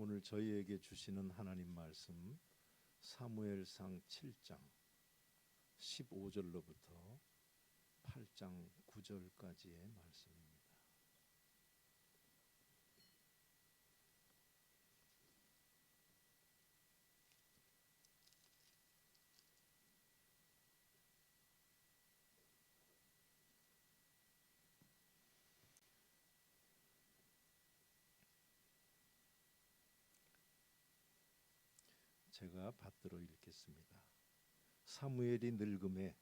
오늘 저희에게 주시는 하나님 말씀 사무엘상 7장 15절로부터 8장 9절까지의 말씀입니다. 제가 받들어 읽겠습니다. 사무엘이 늙음에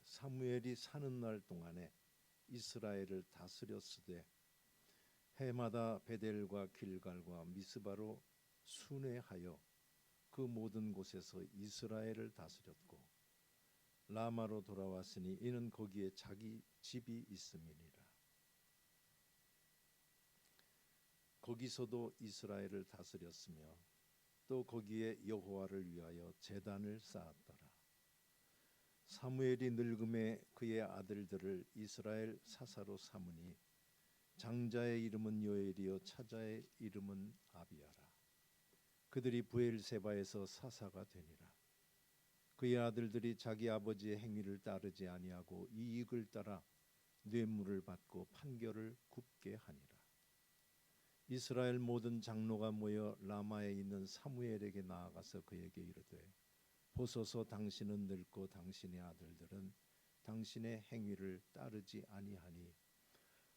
사무엘이 사는 날 동안에 이스라엘을 다스렸으되 해마다 베델과 길갈과 미스바로 순회하여 그 모든 곳에서 이스라엘을 다스렸고 라마로 돌아왔으니 이는 거기에 자기 집이 있음이니라. 거기서도 이스라엘을 다스렸으며 또 거기에 여호와를 위하여 제단을 쌓았더라. 사무엘이 늙음에 그의 아들들을 이스라엘 사사로 삼으니 장자의 이름은 요엘이요 차자의 이름은 아비야라. 그들이 브엘세바에서 사사가 되니라. 그의 아들들이 자기 아버지의 행위를 따르지 아니하고 이익을 따라 뇌물을 받고 판결을 굽게 하니라. 이스라엘 모든 장로가 모여 라마에 있는 사무엘에게 나아가서 그에게 이르되 보소서 당신은 늙고 당신의 아들들은 당신의 행위를 따르지 아니하니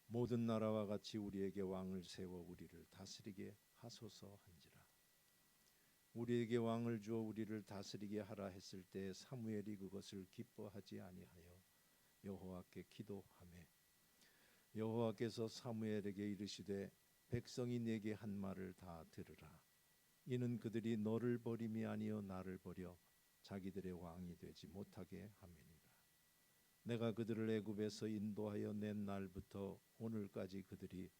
모든 나라와 같이 우리에게 왕을 세워 우리를 다스리게 하소서 한지라. 우리에게 왕을 주어 우리를 다스리게 하라 했을 때 사무엘이 그것을 기뻐하지 아니하여 여호와께 기도하매 여호와께서 사무엘에게 이르시되 백성이 내게 한 말을 다 들으라. 이는 그들이 너를 버림이 아니요 나를 버려 자기들의 왕이 되지 못하게 함이니라. 내가 그들을 애굽에서 인도하여 낸 날부터 오늘까지 그들이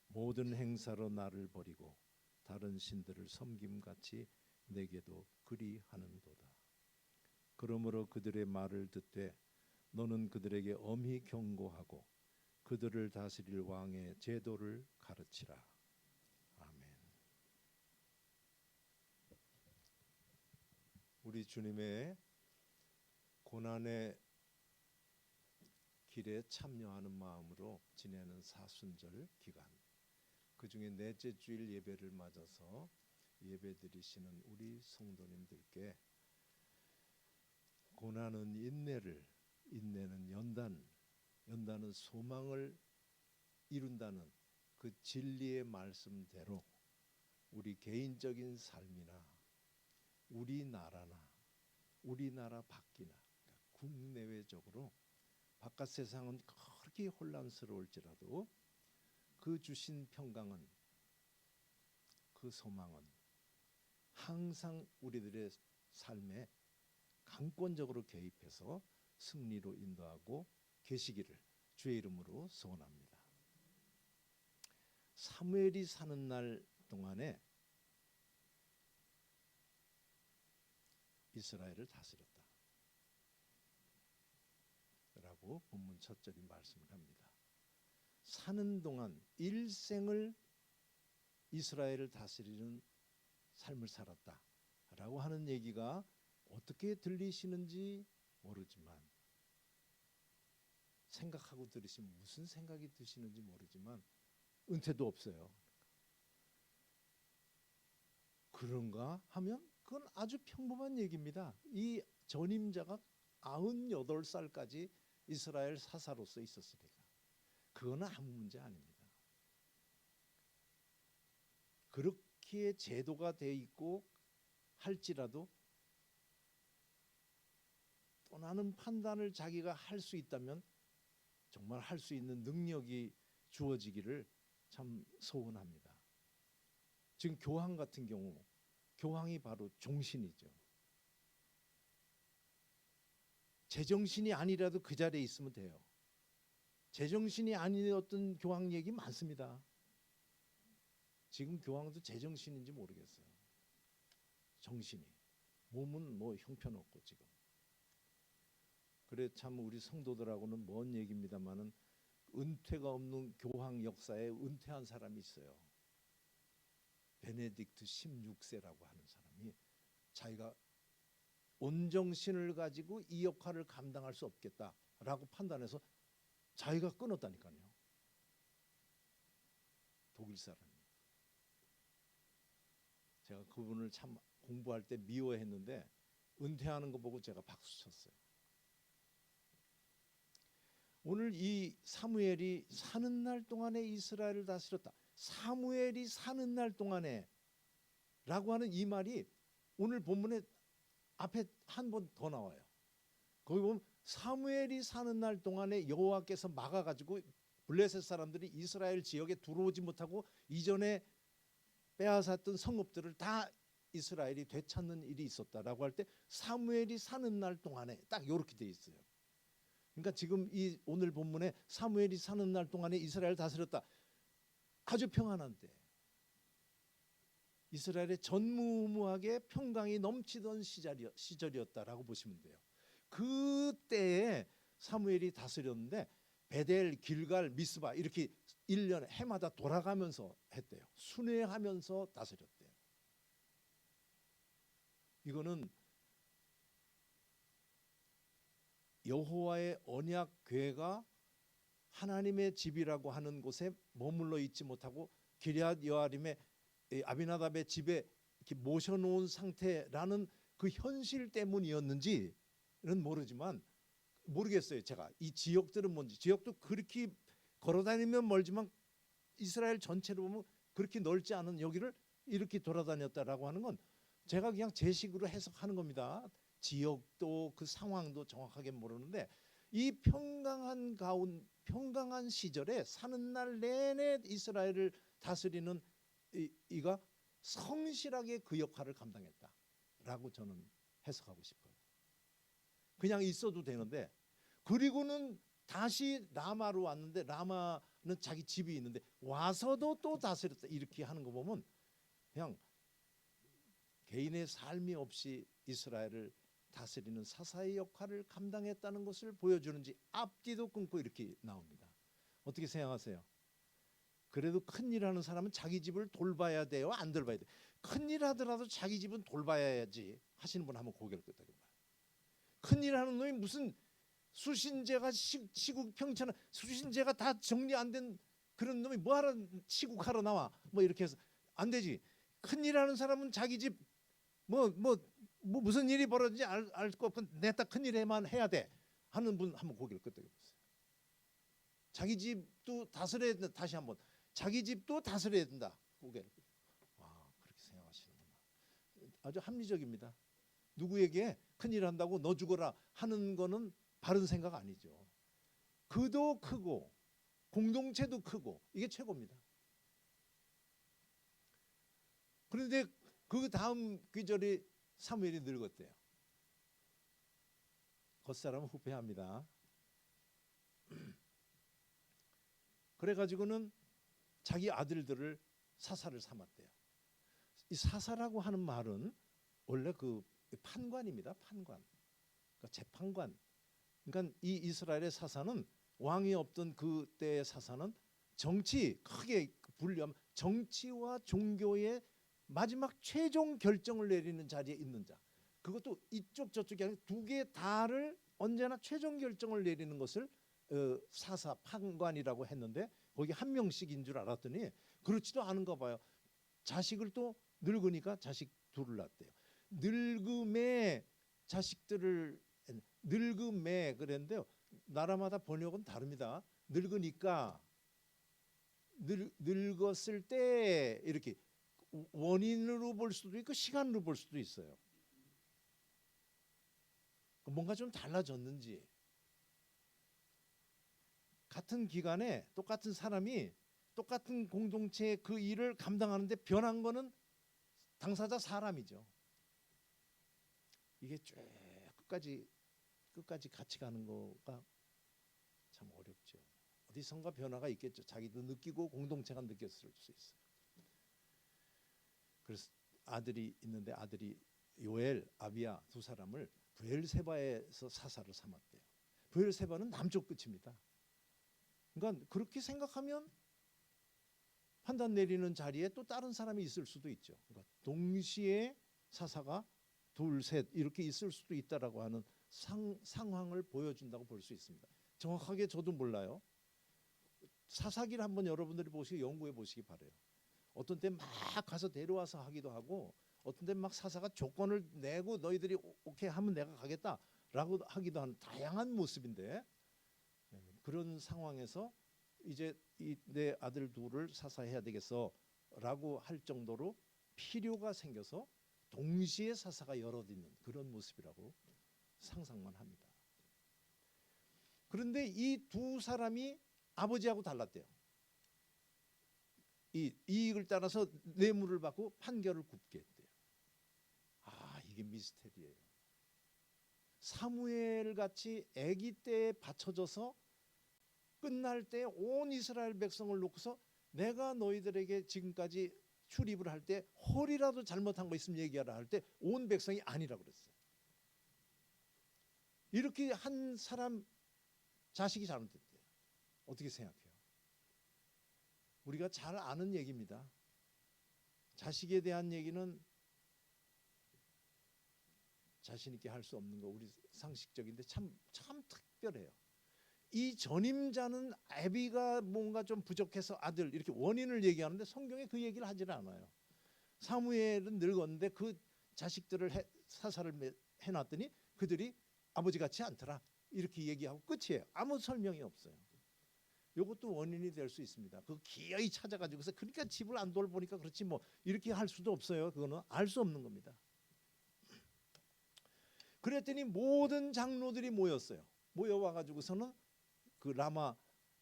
모든 행사로 나를 버리고 다른 신들을 섬김같이 내게도 그리하는도다. 그러므로 그들의 말을 듣되 너는 그들에게 엄히 경고하고 그들을 다스릴 왕의 제도를 가르치라. 아멘. 우리 주님의 고난의 길에 참여하는 마음으로 지내는 사순절 기간, 그 중에 넷째 주일 예배를 맞아서 예배 드리시는 우리 성도님들께 고난은 인내를, 인내는 연단은 소망을 이룬다는 그 진리의 말씀대로 우리 개인적인 삶이나 우리나라 밖이나 국내외적으로 바깥 세상은 그렇게 혼란스러울지라도 그 주신 평강은, 그 소망은 항상 우리들의 삶에 강권적으로 개입해서 승리로 인도하고 계시기를 주의 이름으로 소원합니다. 사무엘이 사는 날 동안에 이스라엘을 다스렸다 라고 본문 첫 절이 말씀을 합니다. 사는 동안 일생을 이스라엘을 다스리는 삶을 살았다 라고 하는 얘기가 어떻게 들리시는지 모르지만, 생각하고 들으시면 무슨 생각이 드시는지 모르지만 은퇴도 없어요. 그런가 하면 그건 아주 평범한 얘기입니다. 이 전임자가 98살까지 이스라엘 사사로서 있었으니까 그거는 아무 문제 아닙니다. 그렇게 제도가 돼 있고 할지라도 떠나는 판단을 자기가 할 수 있다면 정말 할 수 있는 능력이 주어지기를 참 소원합니다. 지금 교황 같은 경우, 교황이 바로 종신이죠. 제정신이 아니라도 그 자리에 있으면 돼요. 제정신이 아닌 어떤 교황 얘기 많습니다. 지금 교황도 제정신인지 모르겠어요. 정신이, 몸은 뭐 형편없고 지금. 그래 참 우리 성도들하고는 먼 얘기입니다만은 은퇴가 없는 교황 역사에 은퇴한 사람이 있어요. 베네딕트 16세라고 하는 사람이 자기가 온정신을 가지고 이 역할을 감당할 수 없겠다라고 판단해서 자기가 끊었다니까요. 독일 사람이. 제가 그분을 참 공부할 때 미워했는데 은퇴하는 거 보고 제가 박수 쳤어요. 오늘 이 사무엘이 사는 날 동안에 이스라엘을 다스렸다. 사무엘이 사는 날 동안에 라고 하는 이 말이 오늘 본문에 앞에 한 번 더 나와요. 거기 보면 사무엘이 사는 날 동안에 여호와께서 막아가지고 블레셋 사람들이 이스라엘 지역에 들어오지 못하고 이전에 빼앗았던 성읍들을 다 이스라엘이 되찾는 일이 있었다라고 할 때 사무엘이 사는 날 동안에 딱 이렇게 돼 있어요. 그러니까 지금 이 오늘 본문에 사무엘이 사는 날 동안에 이스라엘을 다스렸다. 아주 평안한데 이스라엘의 전무후무하게 평강이 넘치던 시절이었다라고 보시면 돼요. 그때에 사무엘이 다스렸는데 베델, 길갈, 미스바 이렇게 1년 해마다 돌아가면서 했대요. 순회하면서 다스렸대요. 이거는 여호와의 언약궤가 하나님의 집이라고 하는 곳에 머물러 있지 못하고 기럇 여아림의 아비나답의 집에 이렇게 모셔놓은 상태라는 그 현실 때문이었는지는 모르겠어요. 제가 이 지역들은 뭔지. 지역도 그렇게 걸어다니면 멀지만 이스라엘 전체로 보면 그렇게 넓지 않은 여기를 이렇게 돌아다녔다라고 하는 건 제가 그냥 제 식으로 해석하는 겁니다. 지역도 그 상황도 정확하게 모르는데 이 평강한 시절에 사는 날 내내 이스라엘을 다스리는 이가 성실하게 그 역할을 감당했다라고 저는 해석하고 싶어요. 그냥 있어도 되는데 그리고는 다시 라마로 왔는데 라마는 자기 집이 있는데 와서도 또 다스렸다 이렇게 하는 거 보면 그냥 개인의 삶이 없이 이스라엘을 다스리는 사사의 역할을 감당했다는 것을 보여주는지 앞뒤도 끊고 이렇게 나옵니다. 어떻게 생각하세요? 그래도 큰일 하는 사람은 자기 집을 돌봐야 돼요? 안 돌봐야 돼요? 큰일 하더라도 자기 집은 돌봐야지 하시는 분 한번 고개를 끄덕여봐요. 큰일 하는 놈이 무슨 수신제가 시국 평천은 수신제가 다 정리 안 된 그런 놈이 뭐하러 시국하러 나와 뭐 이렇게 해서 안 되지. 큰일 하는 사람은 자기 집 무슨 일이 벌어진지 알 거 없고 내다 큰일 해야 돼 하는 분 한번 고개를 끄덕여보세요. 자기 집도 다스려야 된다. 다시 한번 자기 집도 다스려야 된다. 고개를 그렇게 생각하시는구나. 아주 합리적입니다. 누구에게 큰일 한다고 너 죽어라 하는 거는 바른 생각 아니죠. 그도 크고 공동체도 크고 이게 최고입니다. 그런데 그 다음 귀절이 사무엘이 늙었대요. 겉사람은 후패합니다. 그래가지고는 자기 아들들을 사사를 삼았대요. 이 사사라고 하는 말은 원래 그 판관입니다. 판관. 그러니까 재판관. 그러니까 이 이스라엘의 사사는 왕이 없던 그때의 사사는 정치 크게 분류하면 정치와 종교의 마지막 최종 결정을 내리는 자리에 있는 자. 그것도 이쪽 저쪽이 아니라 두 개 다를 언제나 최종 결정을 내리는 것을 사사 판관이라고 했는데 거기 한 명씩인 줄 알았더니 그렇지도 않은가 봐요. 자식을 또 늙으니까 자식 둘을 낳았대요. 늙음의 자식들을 늙음의 그랬는데요. 나라마다 번역은 다릅니다. 늙으니까 늙었을 때 이렇게 원인으로 볼 수도 있고 시간으로 볼 수도 있어요. 뭔가 좀 달라졌는지 같은 기간에 똑같은 사람이 똑같은 공동체의 그 일을 감당하는데 변한 거는 당사자 사람이죠. 이게 쭉 끝까지 같이 가는 거가 참 어렵죠. 어디선가 변화가 있겠죠. 자기도 느끼고 공동체가 느꼈을 수 있어요. 그래서 아들이 있는데 아들이 요엘, 아비야 두 사람을 브엘세바에서 사사를 삼았대요. 브엘세바는 남쪽 끝입니다. 그러니까 그렇게 생각하면 판단 내리는 자리에 또 다른 사람이 있을 수도 있죠. 그러니까 동시에 사사가 둘, 셋 이렇게 있을 수도 있다라고 하는 상황을 보여준다고 볼 수 있습니다. 정확하게 저도 몰라요. 사사기를 한번 여러분들이 보시고 연구해 보시기 바래요. 어떤 때 막 가서 데려와서 하기도 하고, 어떤 때 막 사사가 조건을 내고 너희들이 오케이 하면 내가 가겠다라고 하기도 하는 다양한 모습인데, 그런 상황에서 이제 내 아들 둘을 사사해야 되겠어라고 할 정도로 필요가 생겨서 동시에 사사가 여럿 있는 그런 모습이라고 상상만 합니다. 그런데 이 두 사람이 아버지하고 달랐대요. 이 이익을 따라서 뇌물을 받고 판결을 굽게 했대요. 이게 미스테리예요. 사무엘 같이 아기 때에 받쳐져서 끝날 때 온 이스라엘 백성을 놓고서 내가 너희들에게 지금까지 출입을 할 때 헐이라도 잘못한 거 있으면 얘기하라 할 때 온 백성이 아니라고 그랬어요. 이렇게 한 사람 자식이 잘못됐대요. 어떻게 생각해요? 우리가 잘 아는 얘기입니다. 자식에 대한 얘기는 자신 있게 할 수 없는 거 우리 상식적인데 참 특별해요. 이 전임자는 아비가 뭔가 좀 부족해서 아들 이렇게 원인을 얘기하는데 성경에 그 얘기를 하지는 않아요. 사무엘은 늙었는데 그 자식들을 사사를 해놨더니 그들이 아버지 같지 않더라 이렇게 얘기하고 끝이에요. 아무 설명이 없어요. 이것도 원인이 될 수 있습니다. 그 기어이 찾아가지고서 그러니까 집을 안 돌보니까 그렇지 뭐 이렇게 할 수도 없어요. 그거는 알 수 없는 겁니다. 그랬더니 모든 장로들이 모였어요. 모여와가지고서는 그 라마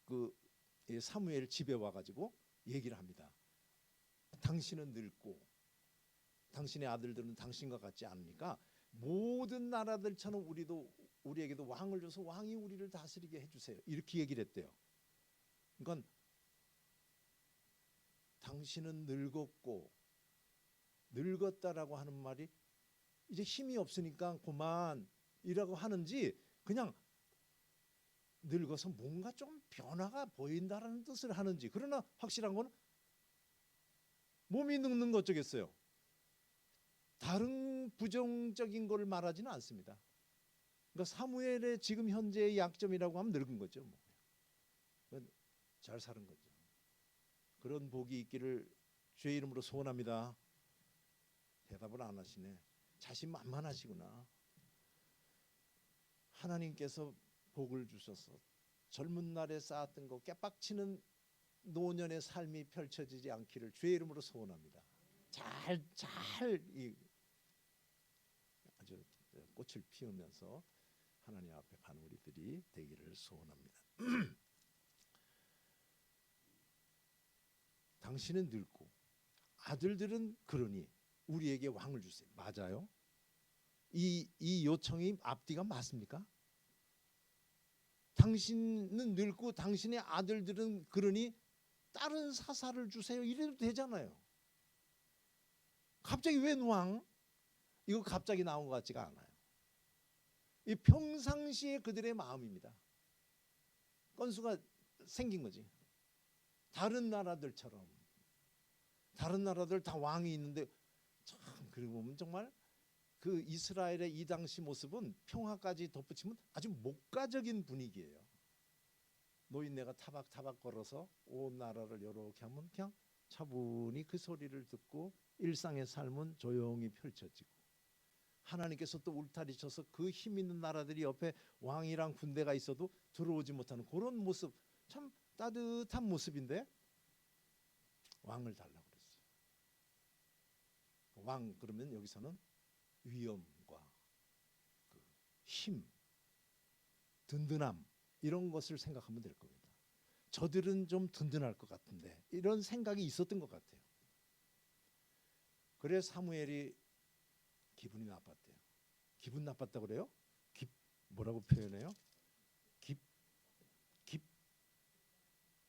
그 사무엘 집에 와가지고 얘기를 합니다. 당신은 늙고 당신의 아들들은 당신과 같지 않으니까 모든 나라들처럼 우리에게도 왕을 줘서 왕이 우리를 다스리게 해주세요. 이렇게 얘기를 했대요. 그러니까 당신은 늙었다라고 하는 말이 이제 힘이 없으니까 그만이라고 하는지 그냥 늙어서 뭔가 좀 변화가 보인다라는 뜻을 하는지, 그러나 확실한 건 몸이 늙는 거 어쩌겠어요. 다른 부정적인 걸 말하지는 않습니다. 그러니까 사무엘의 지금 현재의 약점이라고 하면 늙은 거죠. 잘 사는 거죠. 그런 복이 있기를 주의 이름으로 소원합니다. 대답을 안 하시네. 자신만만하시구나. 하나님께서 복을 주셔서 젊은 날에 쌓았던 거 깨빡치는 노년의 삶이 펼쳐지지 않기를 주의 이름으로 소원합니다. 잘 아주 꽃을 피우면서 하나님 앞에 가는 우리들이 되기를 소원합니다. 당신은 늙고 아들들은 그러니 우리에게 왕을 주세요. 맞아요? 이 요청이 앞뒤가 맞습니까? 당신은 늙고 당신의 아들들은 그러니 다른 사사를 주세요. 이래도 되잖아요. 갑자기 웬 왕? 이거 갑자기 나온 것 같지가 않아요. 이 평상시에 그들의 마음입니다. 건수가 생긴 거지. 다른 나라들처럼. 다른 나라들 다 왕이 있는데 참 그러고 보면 정말 그 이스라엘의 이 당시 모습은 평화까지 덧붙이면 아주 목가적인 분위기예요. 노인네가 타박타박 걸어서 온 나라를 이렇게 하면 그냥 차분히 그 소리를 듣고 일상의 삶은 조용히 펼쳐지고, 하나님께서 또 울타리 쳐서 그 힘 있는 나라들이 옆에 왕이랑 군대가 있어도 들어오지 못하는 그런 모습, 참 따뜻한 모습인데 왕을 달라고 그랬어요. 왕 그러면 여기서는 위엄과 그 힘, 든든함 이런 것을 생각하면 될 겁니다. 저들은 좀 든든할 것 같은데 이런 생각이 있었던 것 같아요. 그래 사무엘이 기분이 나빴대요. 기분 나빴다고 그래요? 뭐라고 표현해요?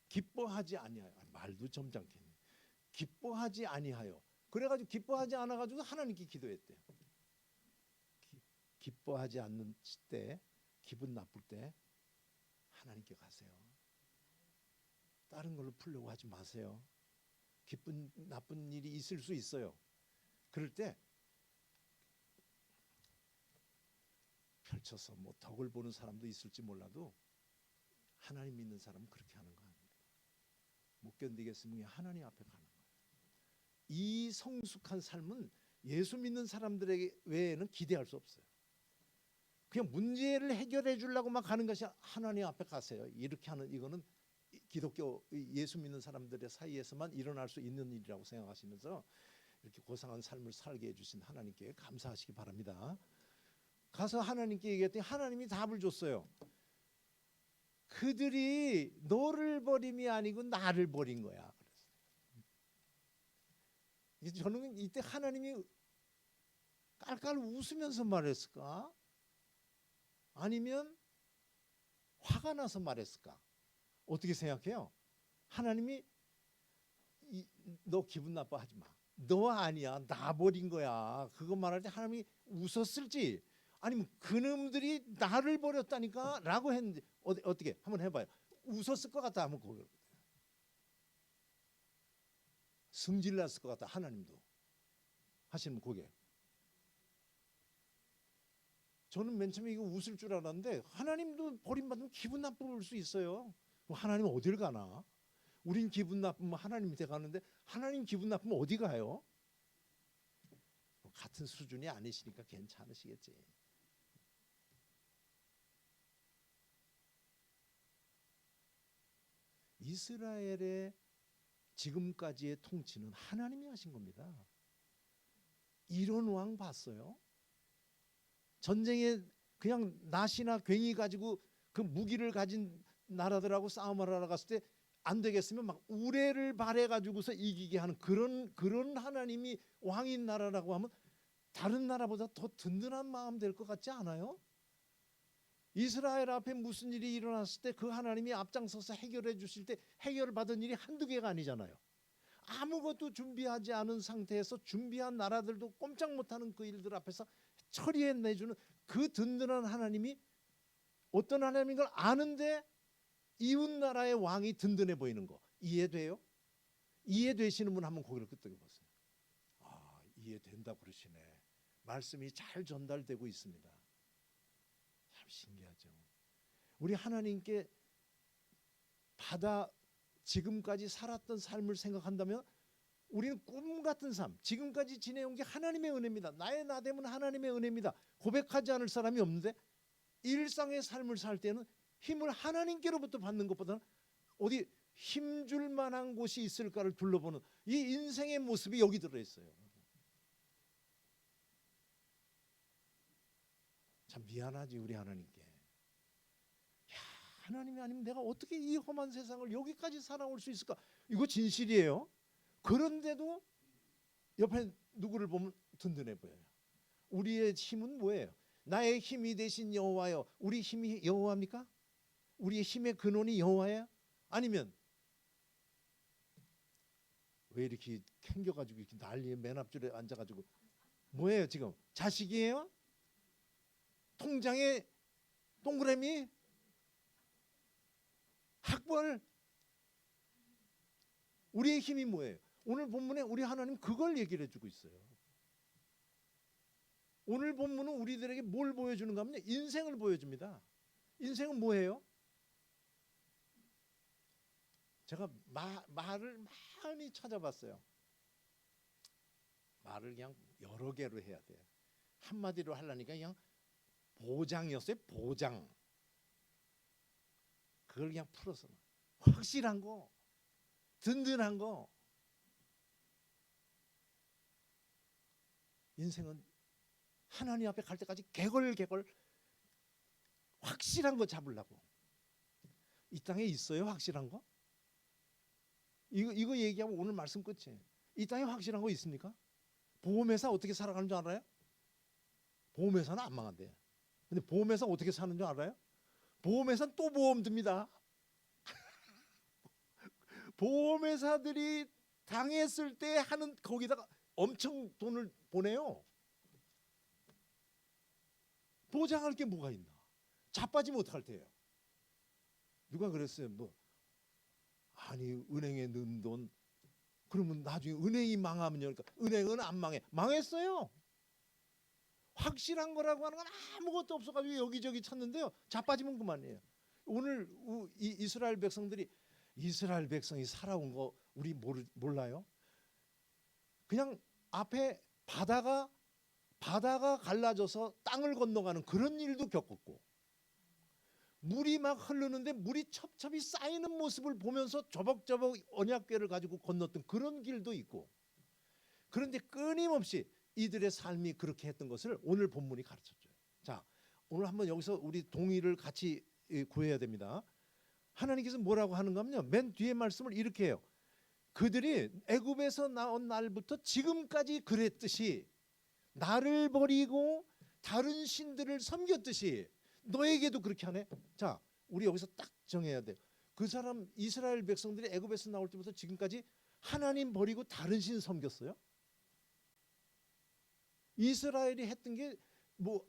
기뻐하지 아니하여. 말도 점잖겠네. 기뻐하지 아니하여. 그래가지고 기뻐하지 않아가지고 하나님께 기도했대요. 기뻐하지 않는 때, 기분 나쁠 때 하나님께 가세요. 다른 걸로 풀려고 하지 마세요. 기쁜 나쁜 일이 있을 수 있어요. 그럴 때 펼쳐서 뭐 덕을 보는 사람도 있을지 몰라도 하나님 믿는 사람은 그렇게 하는 거 아닙니다. 못 견디겠으면 그냥 하나님 앞에 가는 거예요. 이 성숙한 삶은 예수 믿는 사람들에게 외에는 기대할 수 없어요. 그냥 문제를 해결해 주려고 막 가는 것이 하나님 앞에 가세요. 이렇게 하는 이거는 기독교 예수 믿는 사람들의 사이에서만 일어날 수 있는 일이라고 생각하시면서 이렇게 고상한 삶을 살게 해주신 하나님께 감사하시기 바랍니다. 가서 하나님께 얘기했더니 하나님이 답을 줬어요. 그들이 너를 버림이 아니고 나를 버린 거야. 저는 이때 하나님이 깔깔 웃으면서 말했을까? 아니면 화가 나서 말했을까? 어떻게 생각해요? 하나님이 너 기분 나빠하지 마. 너 아니야. 나 버린 거야. 그거 말할 때 하나님이 웃었을지 아니면 그놈들이 나를 버렸다니까 라고 했는데 어떻게 한번 해봐요. 웃었을 것 같다 하면 그거 승질났을 것 같다. 하나님도 하시는 고개. 저는 맨 처음에 이거 웃을 줄 알았는데 하나님도 버림받으면 기분 나쁠 수 있어요. 하나님 어딜 가나? 우린 기분 나쁘면 하나님 밑에 가는데 하나님 기분 나쁘면 어디 가요? 같은 수준이 아니시니까 괜찮으시겠지. 이스라엘의 지금까지의 통치는 하나님이 하신 겁니다. 이런 왕 봤어요? 전쟁에 그냥 낫이나 괭이 가지고 그 무기를 가진 나라들하고 싸움을 하러 갔을 때 안 되겠으면 막 우레를 발해 가지고서 이기게 하는 그런 하나님이 왕인 나라라고 하면 다른 나라보다 더 든든한 마음 될 것 같지 않아요? 이스라엘 앞에 무슨 일이 일어났을 때 그 하나님이 앞장서서 해결해 주실 때 해결을 받은 일이 한두 개가 아니잖아요. 아무것도 준비하지 않은 상태에서 준비한 나라들도 꼼짝 못하는 그 일들 앞에서 처리해내주는 그 든든한 하나님이 어떤 하나님인 걸 아는데 이웃 나라의 왕이 든든해 보이는 거 이해돼요? 이해되시는 분 한번 고개를 끄덕여 보세요. 아, 이해된다 그러시네. 말씀이 잘 전달되고 있습니다. 참 신기하죠. 우리 하나님께 받아 지금까지 살았던 삶을 생각한다면 우리는 꿈 같은 삶, 지금까지 지내온 게 하나님의 은혜입니다. 나의 나됨은 하나님의 은혜입니다. 고백하지 않을 사람이 없는데 일상의 삶을 살 때는 힘을 하나님께로부터 받는 것보다는 어디 힘줄 만한 곳이 있을까를 둘러보는 이 인생의 모습이 여기 들어있어요. 참 미안하지 우리 하나님께. 야, 하나님이 아니면 내가 어떻게 이 험한 세상을 여기까지 살아올 수 있을까? 이거 진실이에요. 그런데도 옆에 누구를 보면 든든해 보여요. 우리의 힘은 뭐예요? 나의 힘이 되신 여호와여. 우리 힘이 여호와입니까? 우리의 힘의 근원이 여호와예요? 아니면 왜 이렇게 캥겨가지고 이렇게 난리에 맨 앞줄에 앉아가지고 뭐예요 지금? 자식이에요? 통장에 동그라미? 학벌? 우리의 힘이 뭐예요? 오늘 본문에 우리 하나님 그걸 얘기를 해주고 있어요. 오늘 본문은 우리들에게 뭘 보여주는가 하면 인생을 보여줍니다. 인생은 뭐예요? 제가 말을 많이 찾아봤어요. 말을 그냥 여러 개로 해야 돼요. 한마디로 하려니까 그냥 보장이었어요. 보장. 그걸 그냥 풀어서 확실한 거, 든든한 거. 인생은 하나님 앞에 갈 때까지 개걸개걸 확실한 거 잡으려고. 이 땅에 있어요 확실한 거? 이거 얘기하면 오늘 말씀 끝이에요. 이 땅에 확실한 거 있습니까? 보험회사 어떻게 살아가는 줄 알아요? 보험회사는 안 망한대요. 근데 보험회사 어떻게 사는 줄 알아요? 보험회사는 또 보험 듭니다. 보험회사들이 당했을 때 하는 거기다가 엄청 돈을 보내요. 보장할 게 뭐가 있나? 자빠지면 어떡할 테예요? 누가 그랬어요? 뭐 아니 은행에 넣은 돈 그러면 나중에 은행이 망하면요. 그러니까 은행은 안 망해. 망했어요. 확실한 거라고 하는 건 아무것도 없어가지고 여기저기 찾는데요. 자빠지면 그만이에요. 오늘 이 이스라엘 백성들이 이스라엘 백성이 살아온 거 우리 몰라요? 그냥 앞에 바다가 갈라져서 땅을 건너가는 그런 일도 겪었고, 물이 막 흐르는데 물이 첩첩이 쌓이는 모습을 보면서 조벅조벅 언약궤를 가지고 건넜던 그런 길도 있고, 그런데 끊임없이 이들의 삶이 그렇게 했던 것을 오늘 본문이 가르쳐줘요. 자, 오늘 한번 여기서 우리 동의를 같이 구해야 됩니다. 하나님께서 뭐라고 하는가 하면요, 맨 뒤에 말씀을 이렇게 해요. 그들이 애굽에서 나온 날부터 지금까지 그랬듯이 나를 버리고 다른 신들을 섬겼듯이 너에게도 그렇게 하네. 자, 우리 여기서 딱 정해야 돼. 그 사람 이스라엘 백성들이 애굽에서 나올 때부터 지금까지 하나님 버리고 다른 신 섬겼어요? 이스라엘이 했던 게 뭐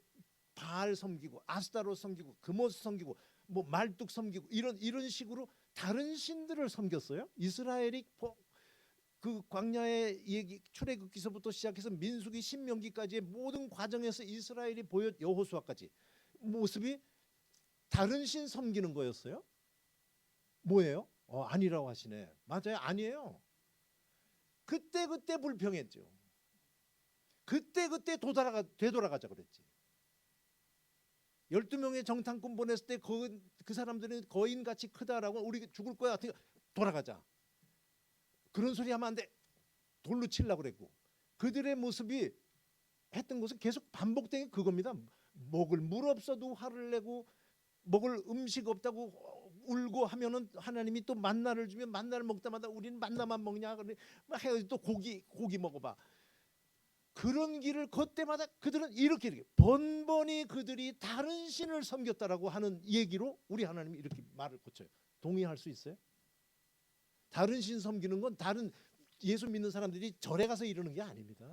바알 섬기고 아스타롯 섬기고 그모스 섬기고 뭐 말뚝 섬기고 이런 식으로 다른 신들을 섬겼어요? 이스라엘이 그 광야의 얘기 출애굽기서부터 시작해서 민수기 신명기까지의 모든 과정에서 이스라엘이 보여 여호수아까지 모습이 다른 신 섬기는 거였어요? 뭐예요? 아니라고 하시네. 맞아요, 아니에요. 그때 불평했죠. 그때 되돌아가자 그랬지. 12명의 정탐꾼 보냈을 때 그 사람들은 거인같이 크다라고 우리 죽을 거야. 돌아가자. 그런 소리 하면 안 돼. 돌로 치려고 그랬고, 그들의 모습이 했던 것은 계속 반복된 게 그겁니다. 먹을 물 없어도 화를 내고 먹을 음식 없다고 울고 하면은 하나님이 또 만나를 주면 만나를 먹다마다 우리는 만나만 먹냐 그래. 또 고기 먹어봐. 그런 길을 걷때마다 그들은 이렇게 번번이 그들이 다른 신을 섬겼다라고 하는 얘기로 우리 하나님이 이렇게 말을 고쳐요. 동의할 수 있어요? 다른 신 섬기는 건 다른 예수 믿는 사람들이 절에 가서 이러는 게 아닙니다.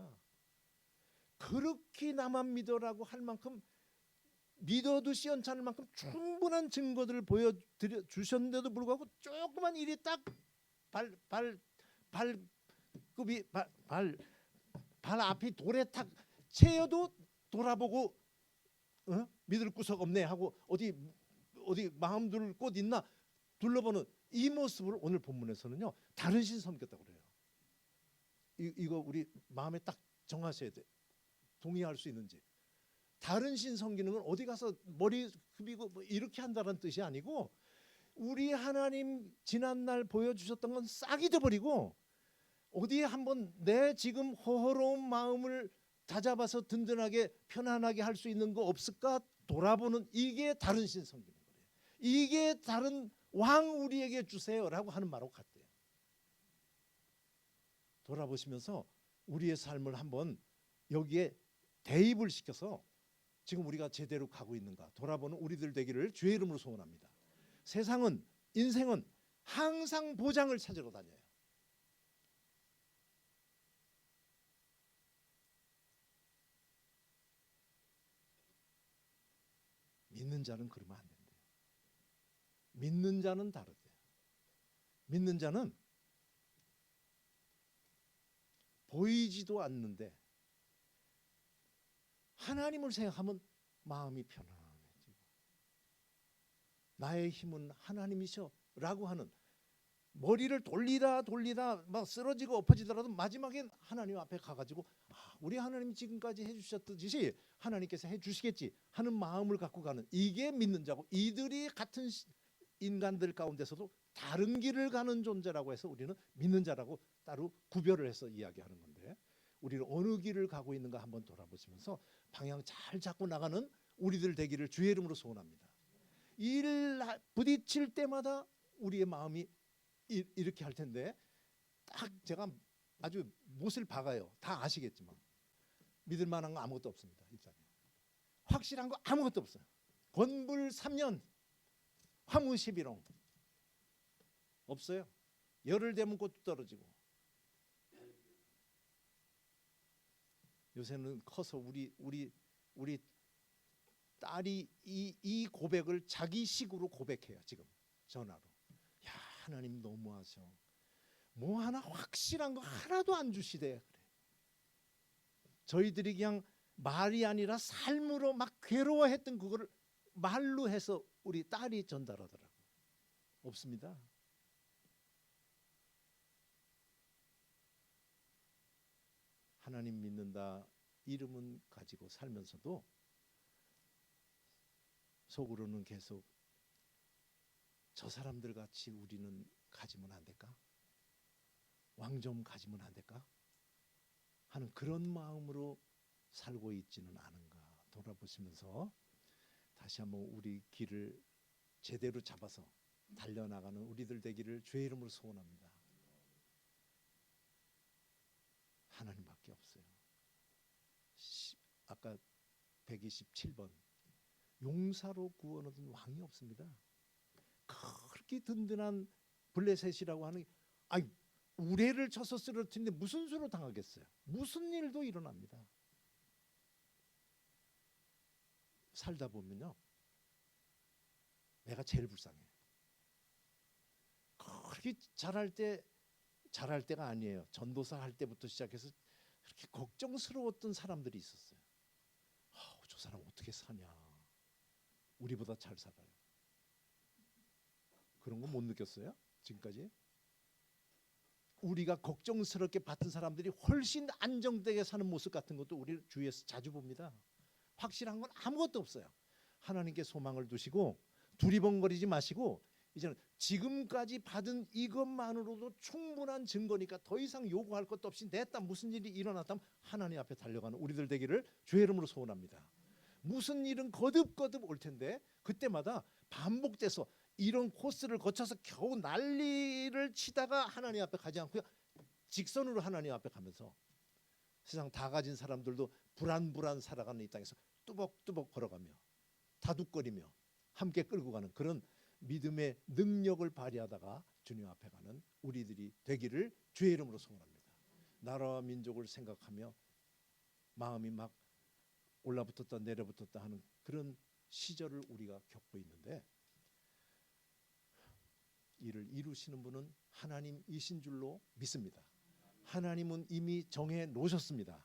그렇게 나만 믿어라고 할 만큼 믿어도 시원찮을 만큼 충분한 증거들을 보여드려 주셨는데도 불구하고 조그만 일이 딱 발 앞이 돌에 탁 채여도 돌아보고 믿을 구석 없네 하고 어디 마음 둘 곳 있나 둘러보는 이 모습을 오늘 본문에서는요 다른 신 섬겼다고 그래요. 이거 우리 마음에 딱 정하셔야 돼. 동의할 수 있는지. 다른 신 섬기는 건 어디 가서 머리 굽이고 뭐 이렇게 한다는 뜻이 아니고, 우리 하나님 지난날 보여주셨던 건 싹 잊어버리고 어디에 한번 내 지금 허허로운 마음을 다잡아서 든든하게 편안하게 할 수 있는 거 없을까 돌아보는, 이게 다른 신 섬기는 거예요. 이게 다른 왕 우리에게 주세요라고 하는 말하고 같대요. 돌아보시면서 우리의 삶을 한번 여기에 대입을 시켜서 지금 우리가 제대로 가고 있는가 돌아보는 우리들 되기를 주의 이름으로 소원합니다. 세상은, 인생은 항상 보장을 찾으러 다녀요. 믿는 자는 그러면 안 된대요. 믿는 자는 다르대요. 믿는 자는 보이지도 않는데 하나님을 생각하면 마음이 편안해지고, 나의 힘은 하나님이셔 라고 하는, 머리를 돌리다 막 쓰러지고 엎어지더라도 마지막엔 하나님 앞에 가가지고 우리 하나님이 지금까지 해주셨듯이 하나님께서 해주시겠지 하는 마음을 갖고 가는, 이게 믿는 자고, 이들이 같은 인간들 가운데서도 다른 길을 가는 존재라고 해서 우리는 믿는 자라고 따로 구별을 해서 이야기하는 건데, 우리는 어느 길을 가고 있는가 한번 돌아보시면서 방향 잘 잡고 나가는 우리들 되기를 주의 이름으로 소원합니다. 일 부딪힐 때마다 우리의 마음이 이렇게 할 텐데, 딱 제가 아주 못을 박아요. 다 아시겠지만 믿을 만한 거 아무것도 없습니다. 입장에 확실한 거 아무것도 없어요. 권불 3년 화무 11홍 없어요. 열을 대면 꽃도 떨어지고. 요새는 커서 우리 딸이 이 고백을 자기 식으로 고백해요. 지금 전화로. 야, 하나님 너무하셔. 뭐 하나 확실한 거 하나도 안 주시대. 그래. 저희들이 그냥 말이 아니라 삶으로 막 괴로워했던 그거를 말로 해서 우리 딸이 전달하더라고요. 없습니다. 하나님 믿는다 이름은 가지고 살면서도 속으로는 계속 저 사람들 같이 우리는 가지면 안 될까? 왕 좀 가지면 안 될까? 하는 그런 마음으로 살고 있지는 않은가 돌아보시면서 다시 한번 우리 길을 제대로 잡아서 달려나가는 우리들 되기를 주의 이름으로 소원합니다. 하나님밖에 없어요. 아까 127번 용사로 구원 얻은 왕이 없습니다. 그렇게 든든한 블레셋이라고 하는 아니 우레를 쳐서 쓰러뜨리는데 무슨 수로 당하겠어요? 무슨 일도 일어납니다. 살다 보면요 내가 제일 불쌍해. 그렇게 잘할 때가 아니에요. 전도사 할 때부터 시작해서 그렇게 걱정스러웠던 사람들이 있었어요. 저 사람 어떻게 사냐, 우리보다 잘 살아요. 그런 거 못 느꼈어요? 지금까지? 우리가 걱정스럽게 봤던 사람들이 훨씬 안정되게 사는 모습 같은 것도 우리 주위에서 자주 봅니다. 확실한 건 아무것도 없어요. 하나님께 소망을 두시고 두리번거리지 마시고 이제는 지금까지 받은 이것만으로도 충분한 증거니까 더 이상 요구할 것도 없이 냈다 무슨 일이 일어났다면 하나님 앞에 달려가는 우리들 되기를 주의 이름으로 소원합니다. 무슨 일은 거듭거듭 올 텐데 그때마다 반복돼서 이런 코스를 거쳐서 겨우 난리를 치다가 하나님 앞에 가지 않고 직선으로 하나님 앞에 가면서 세상 다 가진 사람들도 불안불안 살아가는 이 땅에서 뚜벅뚜벅 걸어가며 다독거리며 함께 끌고 가는 그런 믿음의 능력을 발휘하다가 주님 앞에 가는 우리들이 되기를 주의 이름으로 소원합니다. 나라와 민족을 생각하며 마음이 막 올라붙었다 내려붙었다 하는 그런 시절을 우리가 겪고 있는데 이를 이루시는 분은 하나님이신 줄로 믿습니다. 하나님은 이미 정해 놓으셨습니다.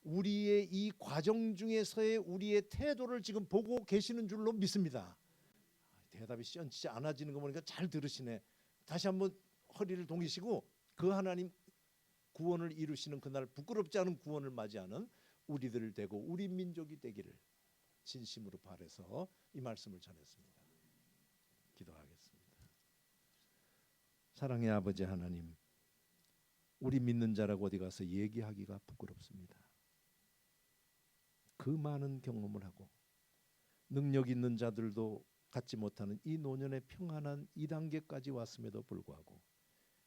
우리의 이 과정 중에서의 우리의 태도를 지금 보고 계시는 줄로 믿습니다. 대답이 시원치 않아지는 거 보니까 잘 들으시네. 다시 한번 허리를 동이시고 그 하나님 구원을 이루시는 그날 부끄럽지 않은 구원을 맞이하는 우리들 되고 우리 민족이 되기를 진심으로 바라서 이 말씀을 전했습니다. 기도하겠습니다. 사랑의 아버지 하나님, 우리 믿는 자라고 어디 가서 얘기하기가 부끄럽습니다. 그 많은 경험을 하고 능력 있는 자들도 갖지 못하는 이 노년의 평안한 이 단계까지 왔음에도 불구하고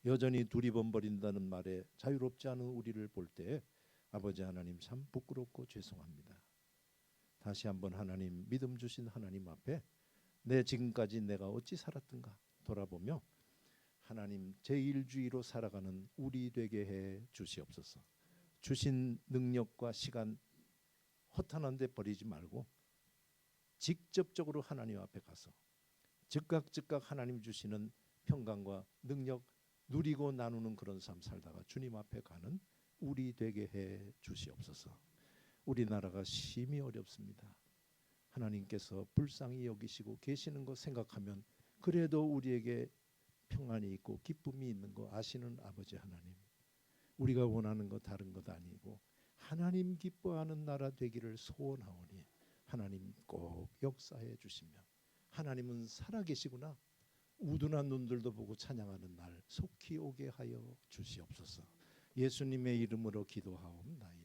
여전히 두리번거린다는 말에 자유롭지 않은 우리를 볼 때 아버지 하나님 참 부끄럽고 죄송합니다. 다시 한번 하나님 믿음 주신 하나님 앞에 내 지금까지 내가 어찌 살았던가 돌아보며 하나님 제1주의로 살아가는 우리 되게 해 주시옵소서. 주신 능력과 시간 허탄한 데 버리지 말고 직접적으로 하나님 앞에 가서 즉각 하나님 주시는 평강과 능력 누리고 나누는 그런 삶 살다가 주님 앞에 가는 우리 되게 해 주시옵소서. 우리나라가 심히 어렵습니다. 하나님께서 불쌍히 여기시고 계시는 거 생각하면 그래도 우리에게 평안이 있고 기쁨이 있는 거 아시는 아버지 하나님, 우리가 원하는 거 다른 것 아니고 하나님 기뻐하는 나라 되기를 소원하오니 하나님 꼭 역사해 주시며 하나님은 살아계시구나 우둔한 눈들도 보고 찬양하는 날 속히 오게 하여 주시옵소서. 예수님의 이름으로 기도하옵나이다.